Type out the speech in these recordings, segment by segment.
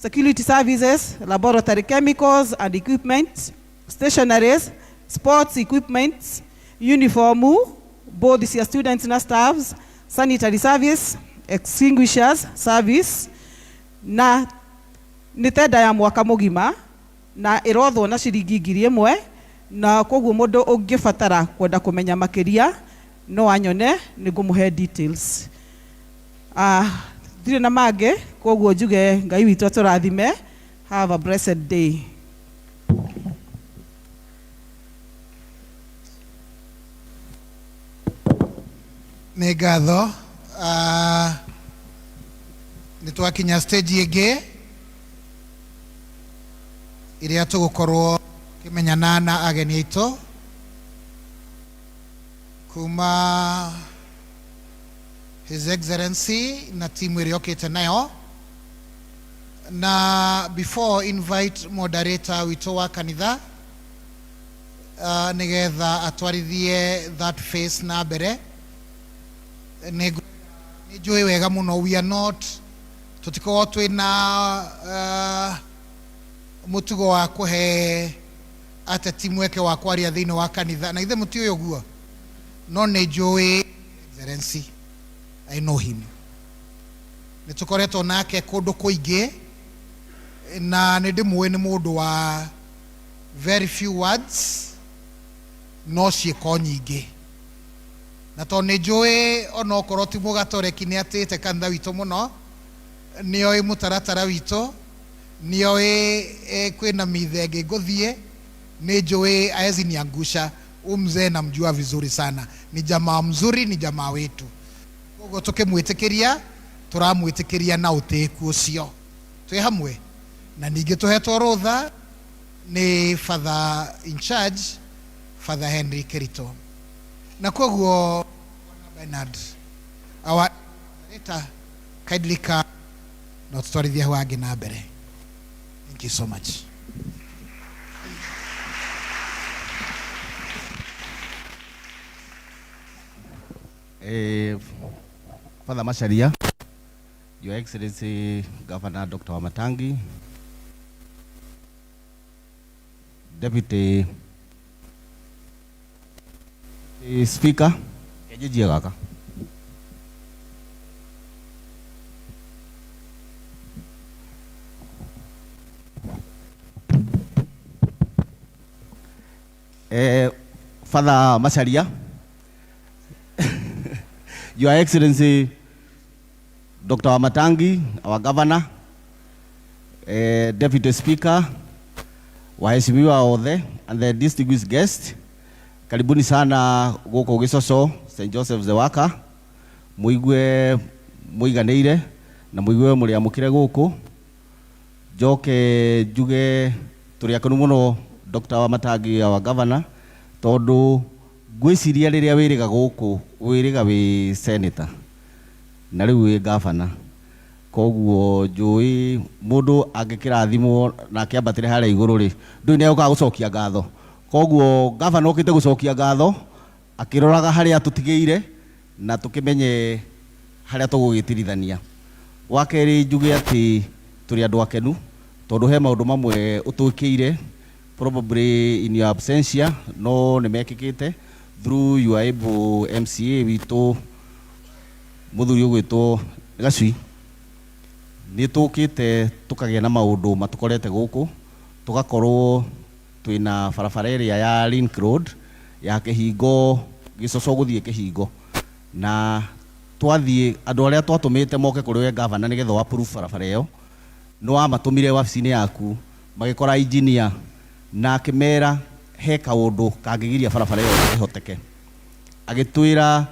security services, laboratory chemicals and equipment, stationaries, sports equipment, uniform, both cia students na staffs, sanitary service, extinguishers service, na nitenda ya mwaka mugima na irothwo na ciringi 1,000 na koguo mundu ungibatara kwenda kumenya makiria no anyone ningumuhe details. Dire na mage koguo njuge Ngai witu aturathime. Have a blessed day. Nĩ ngatho nĩ twakinya stage ĩngĩ iria tũgũkorwo kimenyana na ageni aitũ kuma His Excellency na timu ĩrĩa okĩte nayo. Na before invite moderator witũ wa kanitha nigetha atwarithie that face na mbere, nĩ njũĩ wega mũno we are not tũtikoragwo twĩna mũtugo wa kũhe ateti mweke wa kwaria thĩinĩ wa kanitha, na ithe mũtiũĩ ũguo, no nĩ njũĩ Excellency, I know him. Nĩ tũkoretwo nake kũndũ kũingĩ na nĩ ndĩmũĩ nĩ mũndũ wa very few words no ciĩko nyingĩ, na tondũ nĩ njũĩ ona okorwo ti mũgatoreki nĩ atĩte kanitha witũ mũno, nĩoĩ mũtaratara witũ, nĩoĩ kwĩna mithenge ngũthiĩ, nĩ njũĩ aezi niangusha. Mzee namjua vizuri sana, ni jamaa mzuri, ni jamaa wetu. Koguo tukimwĩtĩkĩria turamwĩtĩkĩria na ũtĩku ũcio twĩ hamwe, na ningĩ tũhetwo rũtha nĩ Father in charge, Father Henry Kerito. Na koguo Bernard our moderator kindly come na tũtwarithie wangĩ na mbere. Thank you so much. Father Macharia, Your Excellency Governor Dr. Wamatangi, Deputy Speaker, Kejiji Gaka, Father Macharia, Your Excellency Dr. Wamatangi, our Governor, Deputy Speaker, waheshimiwa othe and the distinguished guest, karibuni sana gũkũ Gĩcoco St. Joseph the Waka, muigue muiganĩire na muigue mũrĩamũkĩre gũkũ. Njoke njuge tũrĩ akenu mũno Dr. Wamatangi, our Governor, tondũ ngwĩciria rĩrĩa wĩrĩga gũkũ wĩrĩga wĩ senator na rĩu wĩ governor, koguo njũĩ mũndũ angĩkĩrathimwo na akĩambatĩre harĩa igũrũ rĩ ndũĩ nĩ egũkaga gũcokia ngatho. Koguo governor okĩte gũcokia ngatho akĩroraga harĩa tũtigĩire na tũkĩmenye harĩa tũgũgĩtirithania. Wa kerĩ njuge atĩ tũrĩ andũ akenu tondũ he maũndũ mamwe ũtwĩkĩire probably in your absentia no nĩmekĩkĩte through your able MCA witũ mũthuri ũgwĩtwo Gacui. Nĩ tũkĩte tũkagĩa na maũndũ matũkorete gũkũ, tũgakorwo twĩna barabara ĩrĩa ya Link Road ya Kĩhingo Gĩcoco gũthiĩ Kĩhingo, na twathiĩ andũ arĩa twatũmĩte moke kũrĩ we governor nĩgetha wa approve barabara ĩyo no amatũmire wabici-inĩ yaku magĩkora engineer na akĩmera he kaũndũ kangĩgiria barabara ĩyo ĩhoteke. Agĩtwĩra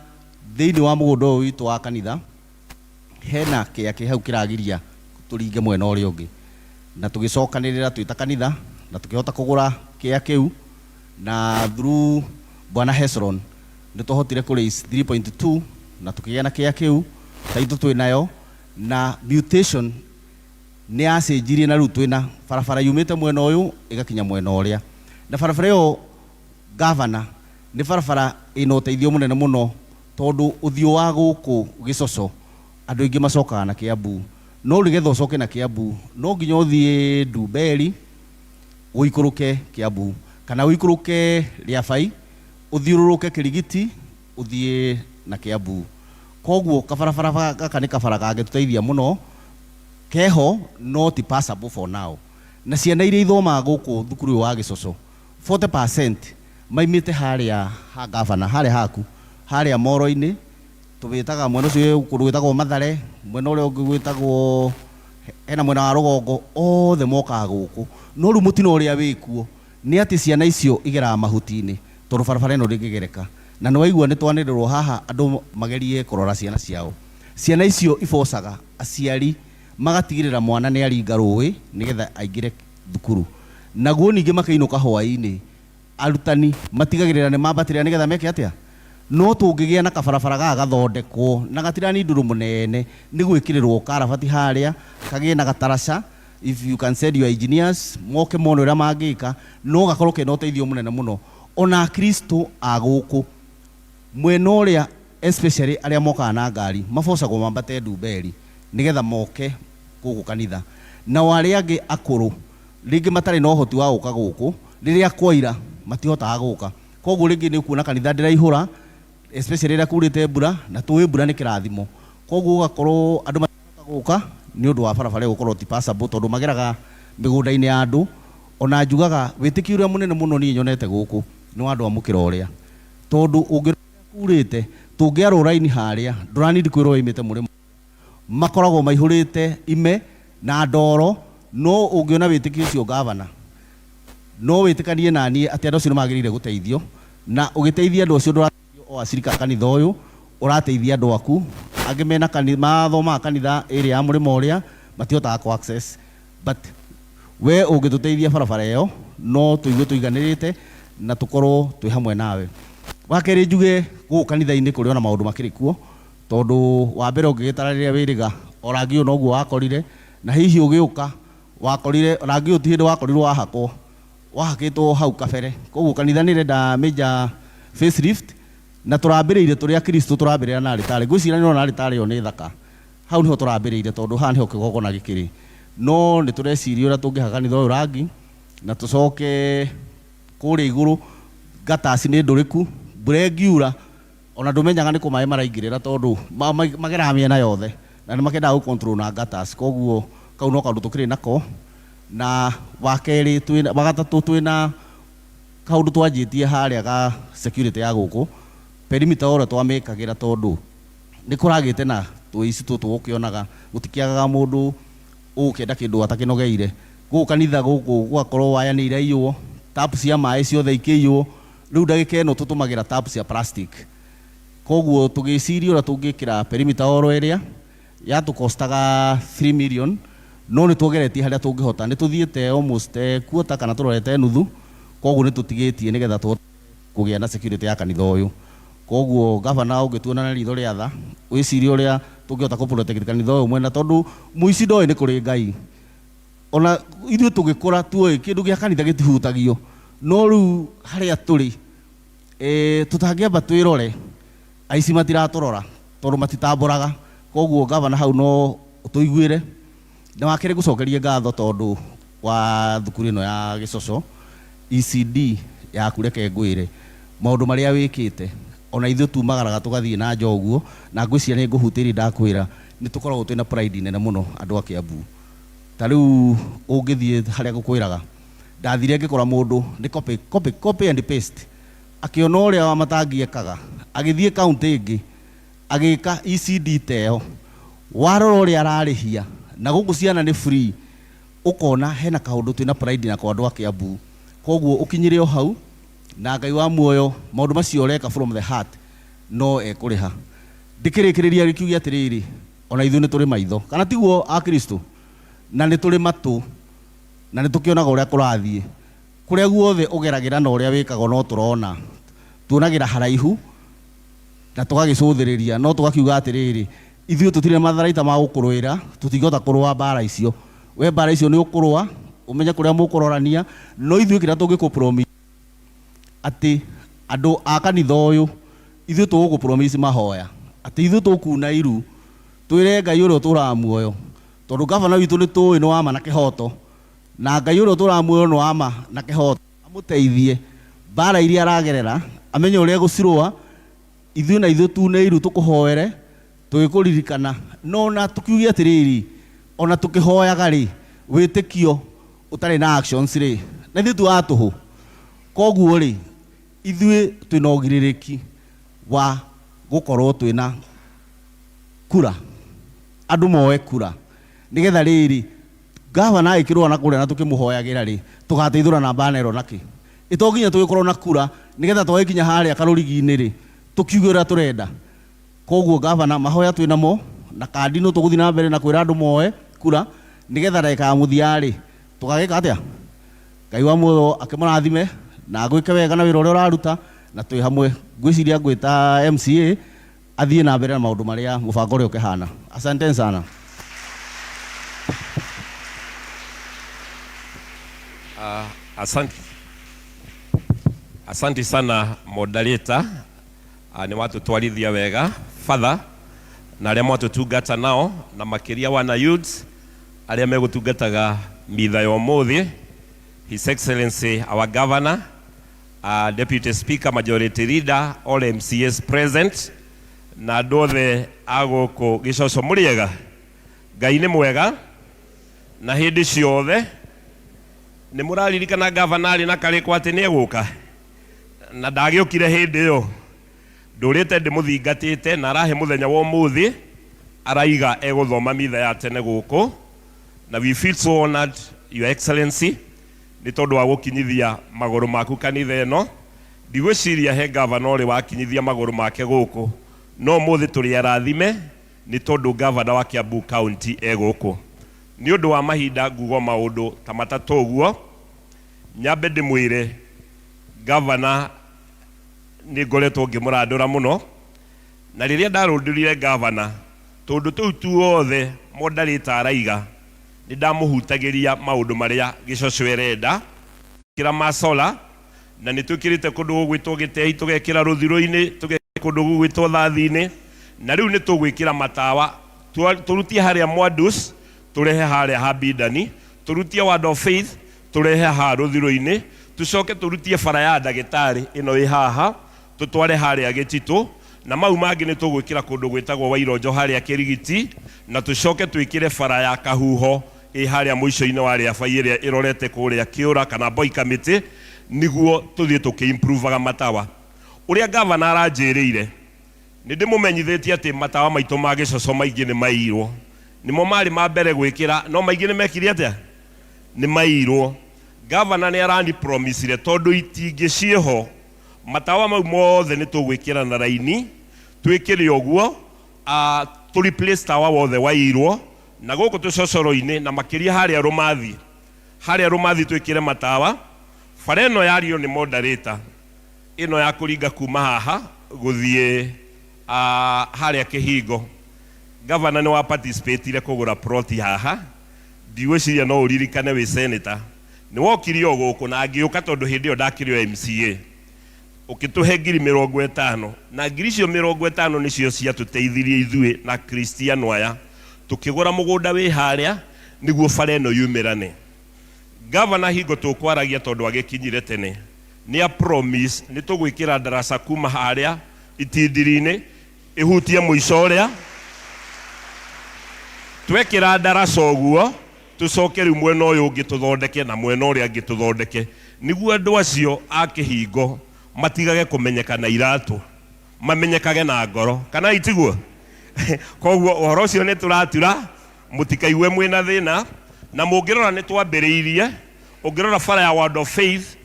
thĩinĩ wa mũgũnda ũyũ witũ wa kanitha hena kĩaka hau kĩragiria tũringe mwena ũrĩa ũngĩ, na tũgĩcokanĩrĩra twĩta kanitha na tũkĩhota kũgũra kĩaka kĩu, na through Bwana Hesron nĩ tũhotire kũraise 3.2 na tũkĩgĩa na kĩaka kĩu taitũ twĩnayo, na mutation nĩ yacenjirie na rĩu twĩna barabara yumĩte mwena ũyũ ĩgakinya mwena ũrĩa, na barabara ĩyo governor nĩ barabara ĩna ũteithio mũnene mũno tondũ ũthiũ wa gũkũ Gĩcoco andũ aingĩ macokaga na Kiambu no rigetha ucoke na Kiambu no nginya uthie Ndumberi uikuruke Kiambu kana uikuruke Riabai uthiururuke Kirigiti uthie na Kiambu. Koguo kabarabara gaka ni kabara kangituteithia muno keho no ti passable for now. Na ciana iria ithomaga guku thukuru wa Gicoco 40% maimite haria ha gavana haria haku haria Moro-ini tubitaga mwena ucio gwitagwo Mathare mwena uria ungi gwitagwo hena mwena wa Rugongo othe mokaga guku no riu mutino uria wikuo ni ati ciana icio igeraga mahuti-ini tondu barabara ino ndingigereka na ni waigua ni twanirwo haha andu magerie kurora ciana ciao. Ciana icio ibocaga aciari magatigirira mwana ni aringa rũĩ nigetha aingire thukuru naguo ningi makainuka hwaĩ-ini arutani matigagirira ni mambatĩrĩra nigetha meke atia no tũngĩgĩa na kabarabara gaka gathondekwo na gatirani nduru munene ni gwĩkĩrĩrwo karabati haria kagĩe na gataraca. If you can send your engineers moke mono ũrĩa mangĩka no gakorwo kena ũteithio mũnene mũno ona Kristo agũkũ mwena ũrĩa especially arĩa mokaga na ngari mabocagwo mambate Ndumberi nigetha moke gũkũ kanitha na arĩa angĩ akũrũ rĩngĩ matarĩ na ũhoti wa gũka gũkũ rĩrĩa kwaira matihotaga gũka. Koguo rĩngĩ nĩ kuona kanitha ndĩraihũra especially rĩrĩa kurĩte mbura na tũĩ mbura nĩ kĩrathimo. Koguo ũgakorwo andũ matihota gũka nĩ ũndũ wa barabara gũkorwo ti passable tondũ mageraga mĩgũnda-inĩ ya andũ. Ona njugaga wĩtĩkio ũrĩa mũnene mũno niĩ nyonete gũkũ nĩ wa andũ a mũkĩra ũrĩa tondũ ũngĩrora kurĩte tũngĩarwo raini harĩa ndũranindi kwĩrwo imĩte mũrĩmo makoragwo maihũrĩte ime na ndoro no ũngĩona wĩtĩkio ũcio gavana no wĩtĩkanie na niĩ atĩ andũ acio nĩ magĩrĩire gũteithio na ũgĩteithia andũ acio ndũrateithio o acirika kanitha ũyũ ũrateithia andũ aku angĩ mena mathomaga kanitha ĩrĩa ya mũrĩmo ũrĩa matihotaga ku access but we ũngĩtũteithia barabara ĩyo no tũigue tũiganĩrĩte na tũkorwo twĩ hamwe nawe. Wakerĩ njuge gũkũ kanitha-inĩ kũrĩ ona maũndũ makĩrĩ kuo tondũ wa mbere ũngĩgĩtara rĩrĩa wĩrĩga o rangi ũyũ noguo wakorire na hihi ũgĩũka wakorire rangi ũyũ ti hĩndĩ wakorirwo wahakwo wahakĩtwo hau kabere. Koguo kanitha nĩ renda major facelift na tũrambĩrĩire tũrĩa Kristo tũrambĩrĩra na altarĩ. Ngwĩciria nĩ altarĩ ĩyo nĩ thaka hau nĩho tũrambĩrĩire tondũ haha nĩho kĩgongona gĩkĩrĩ no nĩ tũreciria ũrĩa tũngĩhaka kanitha ũyũ rangi na tũcoke kũrĩa igũrũ gatasi nĩ ndũrĩku mbura ĩngiura ona ndũmenyaga nĩ kũ maĩ maraingĩrĩra tondũ mageraga mĩena yothe na nĩ makendaga gũ control na gatasi. Koguo kau no kaũndũ tũkĩrĩ nako. Na wakerĩ wagatatũ twĩna kaũndũ twanjĩtie harĩa ga security ya gũkũ perimeter ũrĩa twamĩkagĩra tondũ nĩ kũragĩte na tũici tũtũ ũkĩonaga gũtikĩagaga mũndũ ũkĩenda kĩndũ atakĩnogeire. Gũkũ kanitha gũkũ gũgakorwo waya nĩ iraiywo tap cia maĩ ciothe ikĩiywo rĩu ndagĩka ĩno tũtũmagĩra tap cia plastic. Koguo tũgĩciria ũrĩa tũngĩkĩra perimeter oro ĩrĩa yatũkostaga 3 million no nĩ tuogeretie harĩa tũngĩhota nĩ tũthiĩte almost quarter kana tũrorete nuthu. Koguo nĩ tũtigĩtie nĩgetha kũgĩa na security ya kanitha ũyũ. Koguo gavana ũngĩtuona na ritho rĩa tha wĩcirie ũrĩa tũngĩhota kũ-protect kanitha ũyũ mwena tondũ mũici ndoĩ nĩ kũrĩ Ngai. Ona ithuĩ tũgĩkũra tuoĩ kĩndũ gĩa kanitha gĩtihutagio no rĩu harĩa tũrĩ tũtangĩamba twĩrore aici matiratũrora tondũ matitambũraga. Koguo gavana hau no tũiguĩre na wakerĩ gũcokerie ngatho tondũ wa thukuru ĩno ya Gicoco ECD yaku reke ngwĩre maũndũ marĩa wĩkĩte ona ithuĩ tumagaraga tũgathiĩ na njoguo na ngwĩciria nĩ ngũhutĩria ndakwĩra nĩ tũkoragwo twĩna pride nene mũno andũ a Kiambu. Ta rĩu ũngĩthiĩ harĩa gũkwĩraga ndathire ngĩkora mũndũ nĩ copy and paste akĩona ũrĩa wa matangiekaga agĩthiĩ kaunti ĩngĩ agĩka ECD teo warora ũrĩa ararĩhia na gũkũ ciana nĩ free ũkona hena kaũndũ twĩna pride na kwa andũ a Kiambu. Koguo ũkinyĩre o hau na Ngai wa muoyo maũndũ macio ũreka from the heart no ekũrĩha. Ndĩkĩrĩkĩrĩria gĩkiugia atĩrĩrĩ ona ithuĩ nĩ tũrĩ maitho kana tiguo a Kristo na nĩ tũrĩ matũ na nĩ tũkĩonaga ũrĩa kũrathiĩ kũrĩa guothe ũgeragĩra na ũrĩa wĩkagwo no tũrona tuonagĩra haraihu na tũgagĩcũthĩrĩria no tũgakiuga atĩrĩrĩ ithuĩ tũtirĩ matharaita ma gũkũrũĩra tũtingĩhota kũrũa mbara icio. We mbara icio nĩ ũkũrũa umenye kũrĩa mũkũrorania no ithuĩ kĩrĩa tũngĩkũ-promise atĩ andũ a kanitha ũyũ ithuĩ tũgũkũ-promise mahoya atĩ ithuĩ tũkuna iru twĩre Ngai ũrĩa ũtũraga muoyo tondu gavana witu ni tuwi no ama na kihoto na Ngai uria turamuoyo no ama na kihoto amuteithie bara iria aragerera amenye uria gucirwa ithu na ithu tuneiru tukuhoere tugikuririkana no na tukiugia atiriri ona tukihoyaga ri witikio utari na actions ri na ithu tuatuhu koguo ri ithu twina ugiririki wa gukorwo twina kura andu moe kura nigetha riri gavana ikirwo na kuria na tukimuhoyagira ri tugateithura na banero naki itoginya tugikorwo na kura nigetha twagikinya haria karurigi-ini ri tukiugura turenda koguo gavana mahoya twina mo na kandi no tuguthi na mbere na kwira andu moe kura nigetha ndagika muthia ri tugagika atia Ngai wa muoyo akimurathime na gwike wega na wira uria uraruta na twi hamwe ngwiciria ngwita MCA athie na mbere na maundu maria mubango uria ukihana. Asante sana. Asante sana moderator, ni watu twarithia wega father na aria mwatutungata nao na makiria wana youths aria megutungataga mitha ya umuthi, His Excellency our Governor, Deputy Speaker, Majority Leader, all MCAs present na andu othe aguku gicoco muriega. Ngai ni mwega na hindi ciothe ni muraririkana gavana ari na karikwo ati ni eguka na ndagiukire hindi yo ndurite ndimuthingatite na arahe muthenya wa umuthi araiga eguthoma mitha ya tene guku na we feel so honored Your Excellency ni tondu wa gukinyithia maguru maku kanitha ino. Ndigwiciria he gavana uri wakinyithia maguru make guku no muthi turi arathime ni tondu gavana wa Kiambu County eguku. Ni undu wa mahinda ngugo maundu ta matatu guo nyambe ndimwire gavana ni ngoretwo ngimurandura muno na riria ndarundurire gavana tondu tuu tuothe moderator araiga ni ndamuhutagiria maundu maria gicoco erenda kira masola na ni twikirite kundu gugwitwo gitei tugekira ruthiru-ini tugekira kundu gugwitwo thathi-ini na riu ni tugwikira matawa turutie haria Mwadus turehe haria Habidani turutie Word of Faith turehe ha ruthiru-ini tucoke turutie bara ya ndagitari ino i haha tutware haria Gititu na mau mangi ni tugwikira kundu gwitagwo Waironjo haria Kirigiti na tucoke twikire bara ya Kahuho i haria muico-ini wa ria bai iria irorete kuria Kiura kana Boy Committee niguo tuthie tukiimprovaga matawa. Uria gavana aranjirire ni ndimumenyithitie ati matawa maitu ma gicoco maingi ni mairwo nimo mari ma mbere gwikira no maingi ni mekire atia ni mairwo. Gavana ni arani promisire tondu itingiciho matawa mau mothe ni tugwikira na raini twikire uguo to replace tawa wothe wairwo na guku tucocoro-ini na makiria haria Rumathi twikire matawa. Bara ino yario ni moderator ino ya kuringa kuma haha guthie haria Kihingo. Gavana ni wa participate kugura plot haha ndigwiciria no uririkane wi senator ni wokirio guku na ngiuka tondu hindi yo ndakirio MCA ukituhe ngiri 50 na ngiri cio 50 nicio cia tuteithirie ithui na Cristiano aya tukigura mugunda wi haria niguo bara ino yumirane. Gavana hingo tukwaragia tondu agikinyire tene ni a promise ni tugwikira darasa kuma haria Itindiri-ini ihutie muico uria twekira darasa uguo tucoke riu mwena uyu ungi tuthondeke na mwena uria ungi tuthondeke niguo andu acio a Kihingo matigage kumenyekana iratu mamenyekage na ngoro kana itiguo. Koguo uhoro ucio ni turatura mutikaiwe mwina thina na mungirora ni twambiriirie ungirora bara ya Word of Faith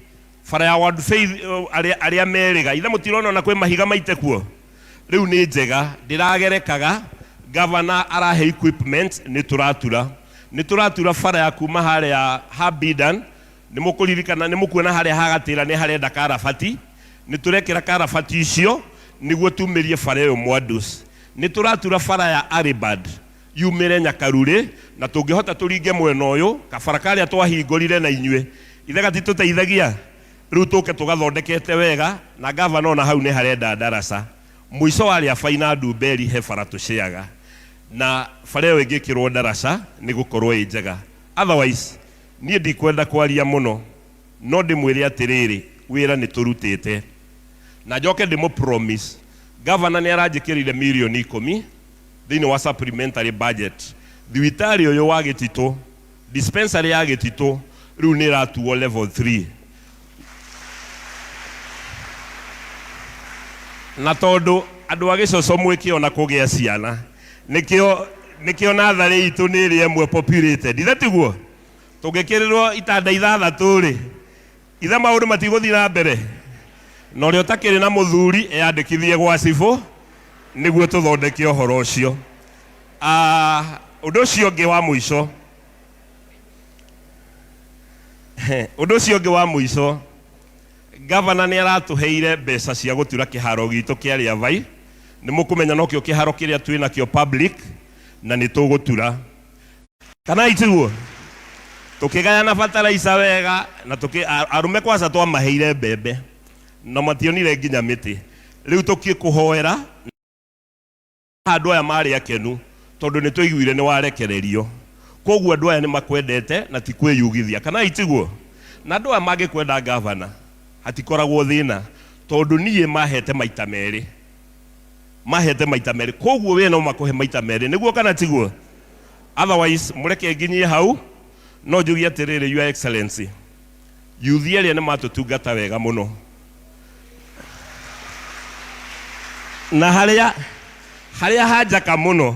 aria meriga ithe mutirona na kwi mahiga maite kuo riu ni njega ndiragerekaga. Gavana arahe equipment ni turatura bara ya kuma haria Habidan ni mukuririkana ni mukuona haria hagatira ni haria ndakarabati ni turekira karabati icio niguo tumirie bara yo Mwadus. Ni turatura bara ya Aribad yumire Nyakaruri na tungihota turinge mwena uyu kabara karia twahingurire na inywe ithe gatituteithagia riu tuke tugathondekete wega na gavana ona hau ni harenda darasa muico wa ria baina Ndumberi he bara tuciaga na fareo igikirwo ndaraca ni gukorwo njega. Otherwise nie ndikwenda kwaria muno, no ndimwire atiriri wira ni turutite na njoke ndimo promise governor ni aranjikirire milioni 10 thini wa supplementary budget. Thibitarĩ ũyũ wa Gĩtitũ, dispensary ya Gĩtitũ rĩu nĩ ĩratuo level 3. Na tondũ andũ a Gĩcoco mwĩkĩona kũgĩa ciana, nĩkĩo natharĩ itũ nĩ ĩrĩ ĩmwe populated. Ithe tiguo tũngĩkĩrĩrwo itanda 6 rĩ, ithe maũndũ matigũthiĩ na mbere. Na ũrĩa ũtakĩrĩ na mũthuri eyandĩkithie gwa cibũ nĩguo tũthondeke ũhoro ũcio. Ũndũ ũcio ũngĩ wa mũico, governor nĩ aratũheire mbeca cia gũtura kĩharo gitũ kĩa Rĩavai. Nĩ mũkũmenya no kĩo kĩharo kĩrĩa twĩ nakĩo public na nĩ tũgũtura. Kana itiguo tũkĩgayana fertilizer wega na arũme kwanza twamaheire mbembe na mationire nginya mĩtĩ. Rĩu tũkĩkũhoera andũ aya marĩ akenu tondũ nĩ tũiguire nĩ warekererio. Koguo andũ aya nĩ makwendete na ti kwĩyugithia. Kana itiguo na andũ aya mangĩkwenda governor hatikoragwo thĩna tondũ niĩ mahete maita merĩ. Koguo we no makũhe maita merĩ nĩguo kana tiguo. Otherwise mũreke nginyie hau, no njugie atĩrĩrĩ, Your Excellency, yuthi arĩa nĩ matũtungata wega mũno, na harĩa hanjaka mũno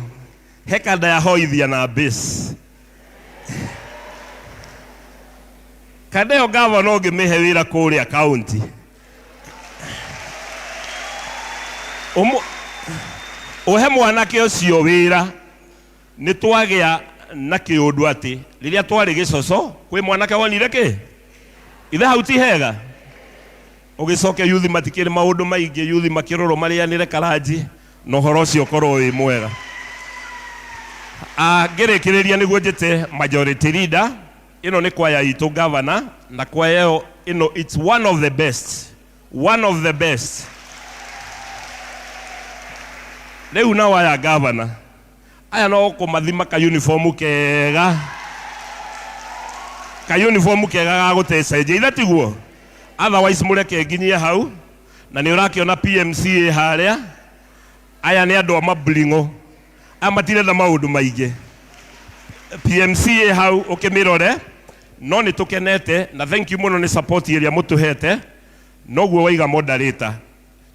hekanda ya hoithia na base. Kadeo governor ũngĩmĩhe wĩra kũrĩa county, ũhe mwanake ũcio wĩra. Nĩ twagĩa na kĩũndũ atĩ rĩrĩa twarĩ Gĩcoco kwĩ mwanake wonire kĩ ithe hau ti hega. Ũgĩcoke yuthi matikĩrĩ maũndũ maingĩ, yuthi makĩrorwo marĩanĩre karanji na ũhoro ũcio ũkorwo wĩ mwega. Ngĩrĩkĩrĩria nĩguo njĩte majority leader, ĩno nĩ kwaya itũ governor, na kwaya ĩno it's one of the best. Rĩu na waya governor aya no kũmathima ka uniform kega ga gũtecenjia. Ithe tiguo. Otherwise mũreke nginyie hau, na nĩ ũrakĩona PMCA harĩa. Aya nĩ andũ a mablingo, aya matirenda maũndũ maingĩ. PMCA hau ũkĩmĩrore, no nĩ tũkenete na thank you mũno nĩ support ĩrĩa mũtũhete. Noguo waiga moderator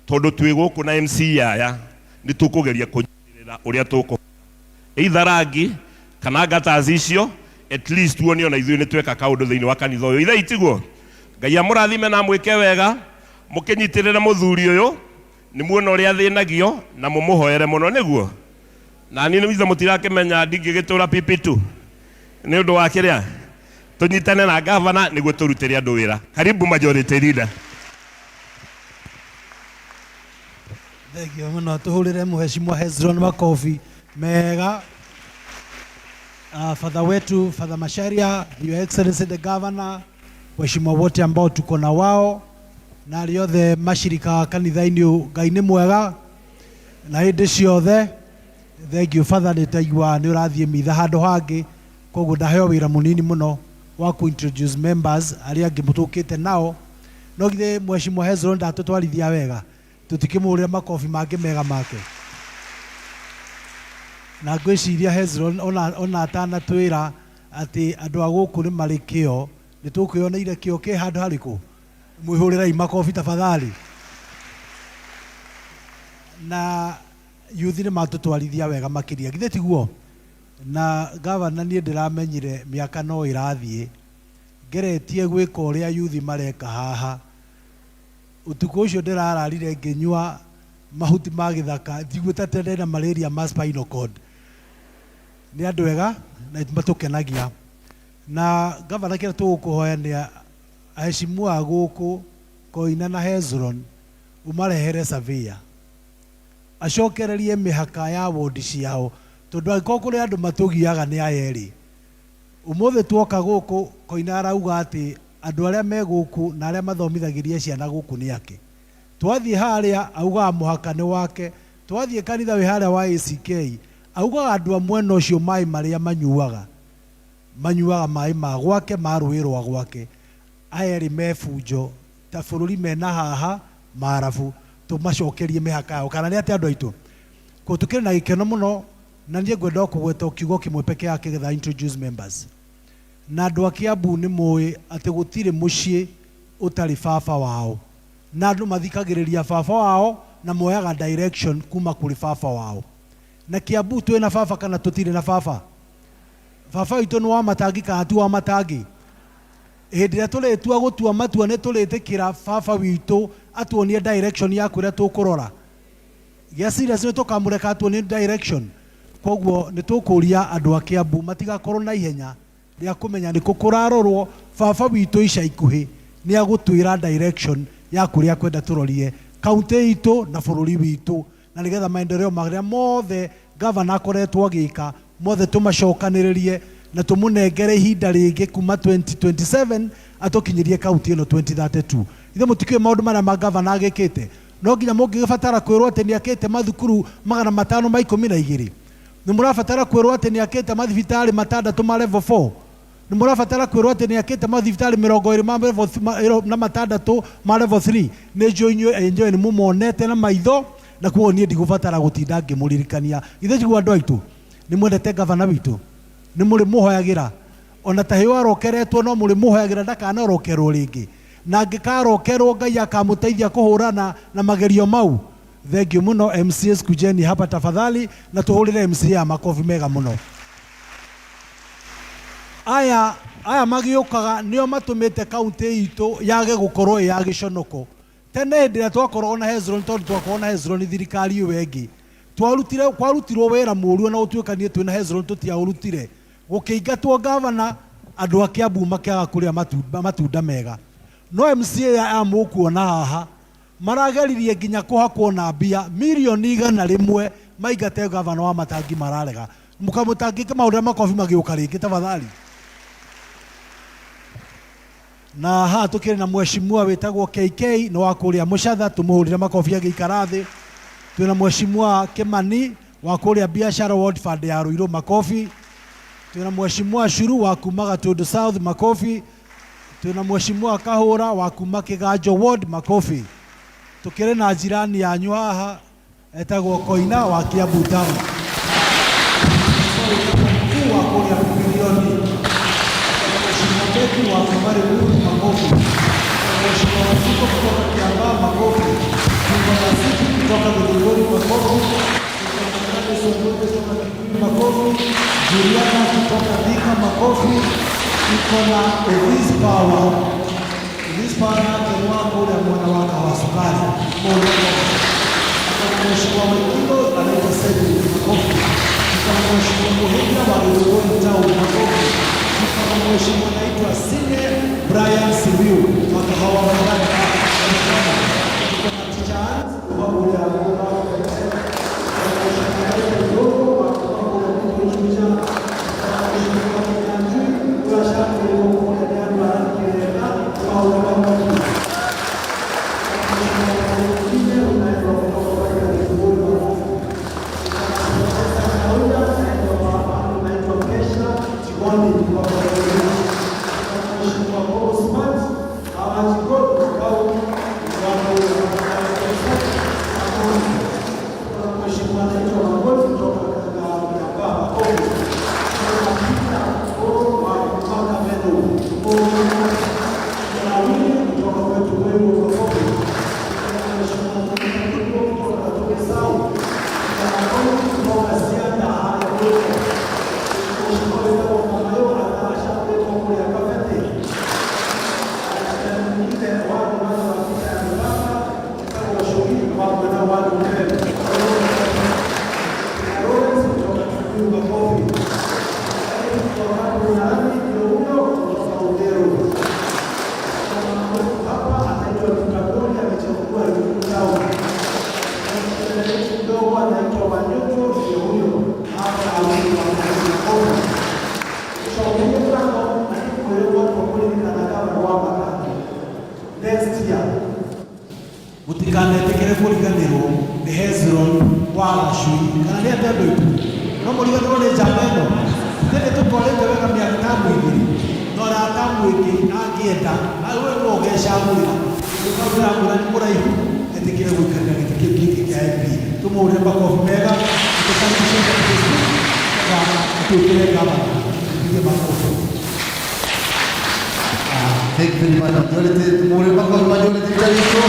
tondũ twĩ gũkũ na MC aya nĩ tũkũgeria kũnyitĩrĩra ũrĩa tũkũ either rangi kana ngatazi icio, at least tuone ona ithuĩ nĩ tweka kaũndũ thĩinĩ wa kanitha ũyũ. Ithe itiguo, Ngai amũrathime na mwĩke wega, mũkĩnyitĩrĩra mũthuri ũyũ, nĩ muona ũrĩa thĩnagio na mũmũhoere mũno nĩguo. Na niĩ nĩwithe mũtirakĩmenya ndingĩgĩtũra PP2 nĩ ũndũ wa kĩrĩa. Tũnyitane na governor nĩguo tũrutĩre andũ wĩra. Karibu majority leader. Thegio mũno, tũhũrĩre Mheshimiwa Hezron makofi mega. Father wetu, Father Macharia, Your Excellency the Governor, waheshimiwa wote ambao tuko na wao na aliothe mashirika kanitha-inĩ, Ngai nĩ mwega na hĩndĩ ciothe. Thank you Father, nĩ taigua nĩ ũrathiĩ mitha handũ hangĩ, koguo ndaheo wĩra mũnini mũno wa introduce members arĩa angĩ mũtũkĩte nao. No githĩ Mheshimiwa Hezron ndatũtwarithia wega, tũtikĩmũhũrĩra makofi mangĩ mega make. Na ngwĩciria Hezron ona atanatwĩra atĩ andũ a gũkũ nĩ marĩ kĩo, nĩ tũkwĩoneire kĩo kĩ handũ harĩkũ. Mwĩhũrĩrai makofi tafadhali. Na yuthi nĩ matũtwarithia wega makĩria, githĩ tiguo. Na governor niĩ ndĩramenyire mĩaka no ĩrathiĩ, ngeretie gwĩka ũrĩa yuthi mareka haha. Ũtukũ ũcio ndĩrararire ngĩnyua mahuti ma gĩthaka, njiguĩte atĩ ndĩna malaria ma spinal cord. Nĩ andũ ega na matũkenagia. Na governor kĩrĩa tũgũkũhoya nĩ aheshimiwa gũkũ Koina na Hezron umarehere surveyor, acokererie mĩhaka ya ward ciao, tondũ angĩkorwo kũrĩ andũ matũgiaga nĩ aya erĩ. Ũmũthĩ tuoka gũkũ Koina arauga atĩ andũ arĩa me gũkũ na arĩa mathomithagĩria ciana gũkũ nĩ ake. Twathiĩ harĩa augaga mũhaka nĩ wake, twathiĩ kanitha wĩ harĩa wa ACK augaga andũ a mwena ũcio maĩ marĩa manyuaga maĩ ma gwake ma rũĩ rwa gwake aya erĩ me bunjo ta bũrũri mena haha marabu tũmacokerie mĩhaka yao kana nĩ atĩ andũ aitũ ko tukĩrĩ na gĩkeno mũno na niĩ ngwenda kũgweta kiugo kĩmwe peke yake getha introduce members na andũ a Kiambu nĩ mũĩ atĩ gũtirĩ mũciĩ ũtarĩ baba wao na andũ mathikagĩrĩria baba wao na moyaga direction kuma kũrĩ baba wao na Kiambu twĩ na baba kana tũtirĩ na baba witũ nĩ wa Matangi kana ti wa Matangi hĩndĩ ĩrĩa tũrĩtua gũtua matua nĩ tũrĩtĩkĩra baba witũ atuonie direction ya kũrĩa tũkũrora gĩa serious nĩ tũkamũreka atuonie direction koguo nĩ tũkũria andũ a Kiambu matigakorwo na ihenya rĩa kũmenya nĩ kũkũrarorwo baba witũ ica ikuhĩ nĩ agũtwĩra direction ya kũrĩa kwenda tũrorie kaunti itũ na bũrũri witũ na nĩgetha maendeleo marĩa mothe gavana akoretwo agĩka mothe tũmacokanĩrĩrie na tũmũnengere ihinda rĩngĩ kuma 2027 atũkinyĩrie kaunti ĩno 2032 ithe mũtikĩũĩ maũndũ marĩa ma gavana agĩkĩte no nginya mũngĩgĩbatara kwĩrwo atĩ nĩ akĩte mathukuru 512 nĩ mũrabatara kwĩrwo atĩ nĩ akĩte mathibitarĩ 6 ma level 4 nĩ mũrabatara kwĩrwo atĩ nĩ akĩte mathibitarĩ 20 ma level 6 ma level 3 nĩ njũĩ nĩ mũmonete na maitho na kuo niĩ ndigũbatara gũtinda ngĩmũririkania ithe njiguo andũ aitũ nĩ mwendete gavana witũ nĩ mũrĩ mũhoyagĩra ona ta hĩo arokeretwo no mũrĩ mũhoyagĩra ndakanorokerwo rĩngĩ na angĩkarokerwo Ngai akamũteithia kũhũrana na magerio mau thengiũ mũno MCAs kujeni hapa tafadhali na tũhũrĩre MCA makofi mega mũno aya magĩũkaga nĩo matũmĩte kaunti itũ yage gũkorwo ya gĩconoko tene hĩndĩ ĩrĩa twakorwo na Hezron tondũ twakorwo na Hezron thirikari ĩyo ĩngĩ kwarutirwo wĩra mũũru na gũtuĩkanie twĩ na Hezron tũtiaũrutire gũkĩingatwo gavana andũ a Kiambu makĩaga kũrĩa matunda mega no MCA aya mũkuona haha marageririe nginya kũhakwo na mbia milioni 100 maingate gavana wa Matangi mararega mũkamũtangĩke maũndũ ya makobi magĩũka rĩngĩ tafadhali na haha tũkĩrĩ na mheshimiwa wĩtagwo KK no wa kũrĩa Mũcatha tũmũhũrĩre makobi agĩikara thĩ twĩna mheshimiwa Kimani wa kũrĩa biashara ward fund ya Ruiru makofi twĩna mheshimiwa Shuru wa kuma Gatundu South makofi twĩna mheshimiwa Kahũra wa kuma Kĩganjo ward makofi tukĩrĩ na jirani yanyu haha etagwo Koina wa Kiambu Town wa kũrĩa milioni mheshimiwa Betu wa kuma Ruiru makofi mheshimiwa Wasuko kutoka Kiambaa makofi kutoka Githunguri makofi kutoka Kikuyu makofi Juliana kutoka Thika makofi iko na Ovis Power yake ni wako ule mwana waka wa sukari mheshimiwa Mwikindo anaitwa Sedu makofi mheshimiwa Muhinda wa Githunguri Town makofi mheshimiwa anaitwa Sine Brian Sibiu wakahawa magari gutikanetĩkĩre kũriganĩrwo nĩ Hezron wa Gacui kana nĩ andũ aitũ no mũriganĩrwo nĩ njamba ĩno tene tũtwarĩte wega mĩaka tamu igĩrĩ nora tamu ĩngĩ angĩenda we no ũgecagũrĩra ũkaũrĩra mũrani mũraihu etĩkĩre gũikarĩra gĩtĩ kĩu kĩngĩ kĩa MP tũmũhũrĩre makobi mega tũkaribicĩte Kristo na atuĩkĩre gavana tũpigie makobi. Thank you very much, majority. Tumuhũrĩre makobi majority jaitũ.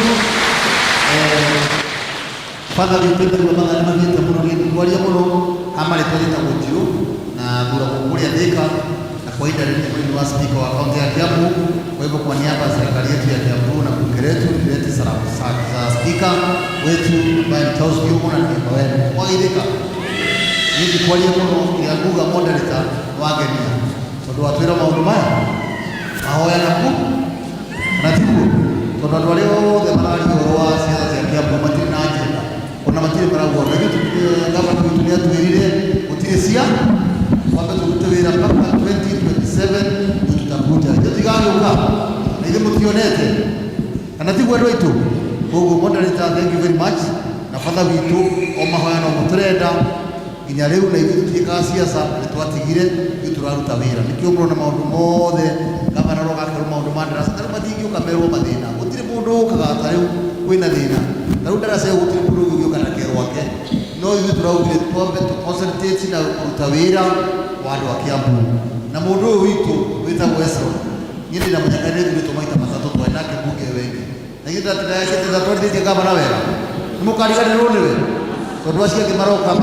Father, witũ nĩ baba nĩ magĩte mũno gĩtwaria mũno amare twĩta mũtio na thura kũrĩa Thika na kwa ihinda rĩrĩ nĩ wa speaker wa kaunti ya Kiambu. Kwa hivyo kwa niaba ya serikali yetu ya Kiambu na bunge letu nilete salamu za speaker wetu ambaye ni Charles Kiumo na niaba wenu kwa Thika. Niki kwaria mũno ya nguga moderator wagenia tondũ watwĩra maũndũ maya ahoya naku na tiguo tondũ andũ arĩa othe mararia ũhoro wa ciana cia Kiambu matirĩ na njĩra ona matirĩ maragwo na gavana witũ nĩ atwĩrire gũtirĩ cia wambe tũrute wĩra mpaka 2027 tutakuja tũtigagĩũka na ithe mũtionete kana tiguo andũ aitũ. Koguo moderator, thank you very much na father witũ o mahoya no mũtũrenda nginya rĩu na ithuĩ tũtiĩkaga ciaca nĩ twatigire ithuĩ tũraruta wĩra nĩkĩo mũrona maũndũ mothe gavana rogakerwo maũndũ ma ndaraca tarĩu matingĩũka merwo mathĩna gũtirĩ mũndũ ũkaga tarĩu kwĩna thĩna tarĩu ndaraca ĩyo gũtirĩ mũndũ ũngĩũka na kero wake no ithuĩ tũraugire twambe tũconcentrate na kũruta wĩra wa andũ a Kiambu na mũndũ ũyũ witũ wĩtagwo Esron niĩ ndĩramenya nĩ thurĩtwo maita matatũ twarĩ nake mbunge wengi na ithuĩ tũratwarithĩtie gavana wega nĩ mũkariganĩrwo nĩwe tondũ acio angĩ maroka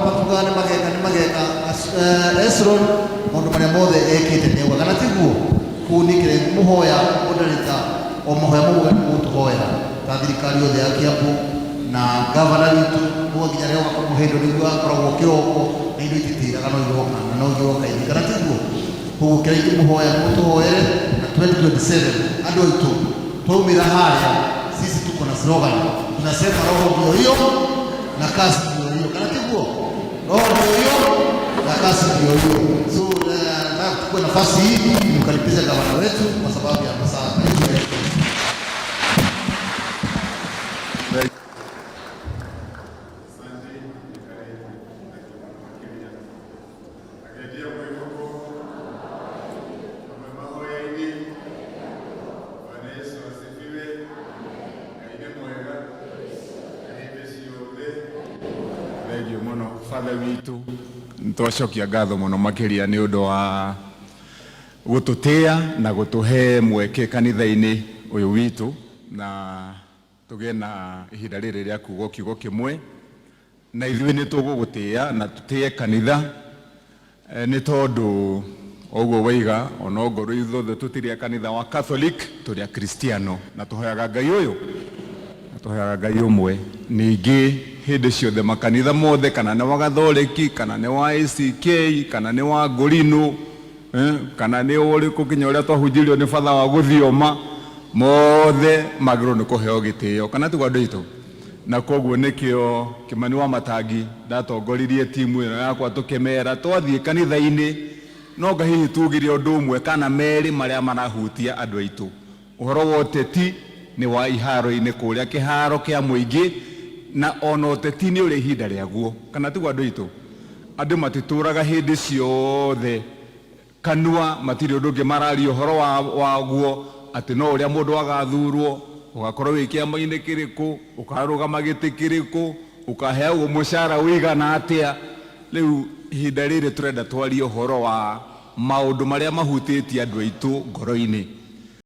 matugaga nĩ mageka Esron maũndũ marĩa mothe ekĩte nĩauga kana tiguo. Kũu nĩkĩrĩ mũhoya moderator o mahoya mamwe mũtũhoya ta thirikari yothe ya Kiambu na gavana witũ mũga nginya rĩo gakorwo hĩndĩ nĩguo akoragwo kĩroko na indo ititĩraga no iroka na no iroka ithĩ kana tiguo. Kũu kĩrĩ mũhoya mũtũhoere na 2027 andũ aitũ twaumĩra harĩa sisi tuko na slogan tunasema roho ndio hiyo na kazi ndio hiyo kana tiguo. Roho ndio hiyo na kazi ndio hiyo. So nataka tuchukue nafasi hii kumkaribisha gavana wetu kwa sababu ya masaa yetu. Father witũ nĩtwacokia ngatho mũno makĩria nĩ ũndũ wa gũtũtĩa na gũtũhe mweke kanitha-inĩ ũyũ witũ na tũgĩe na ihinda rĩrĩ rĩa kuuga kiugo kĩmwe na ithuĩ nĩ tũgũgũtĩa na tũtĩe kanitha nĩ tondũ ũguo waiga ona ongorwo ithuothe tũtirĩ kanitha wa Catholic tũrĩ Kristiano na tũhoyaga Ngai ũyũ na tũhoyaga Ngai ũmwe. Ningĩ hĩndĩ ciothe makanitha mothe kana nĩ wa Gathoreki kana nĩ wa ACK kana nĩ wa Ngũrinũ kana nĩ ũrĩkũ kinya ũrĩa twahunjirio nĩ batha wa gũthioma mothe magĩrĩirwo nĩ kũheo gĩtĩo kana tiguo andũ aitũ. Na koguo nĩkĩo Kĩmani wa Matangi ndatongoririe timu ĩno yakwa tũkĩmera twathiĩ kanitha-inĩ no nga hihi tugire ũndũ ũmwe kana merĩ marĩa marahutia andũ aitũ. Ũhoro wa ũteti nĩ wa iharo-inĩ kũrĩa kĩharo kĩa mũingĩ na ona ũteti nĩ ũrĩ ihinda rĩaguo kana tiguo andũ aitũ. Andũ matitũraga hĩndĩ ciothe kanua matirĩ ũndũ ũngĩ mararia ũhoro waguo atĩ no ũrĩa mũndũ agathurwo ũgakorwo wĩ kĩama-inĩ kĩrĩkũ ũkarũgama gĩtĩ kĩrĩkũ ũkaheagwo mũcara ũigana atĩa. Rĩu ihinda rĩrĩ tũrenda twarie ũhoro wa maũndũ marĩa mahutĩtie andũ aitũ ngoro-inĩ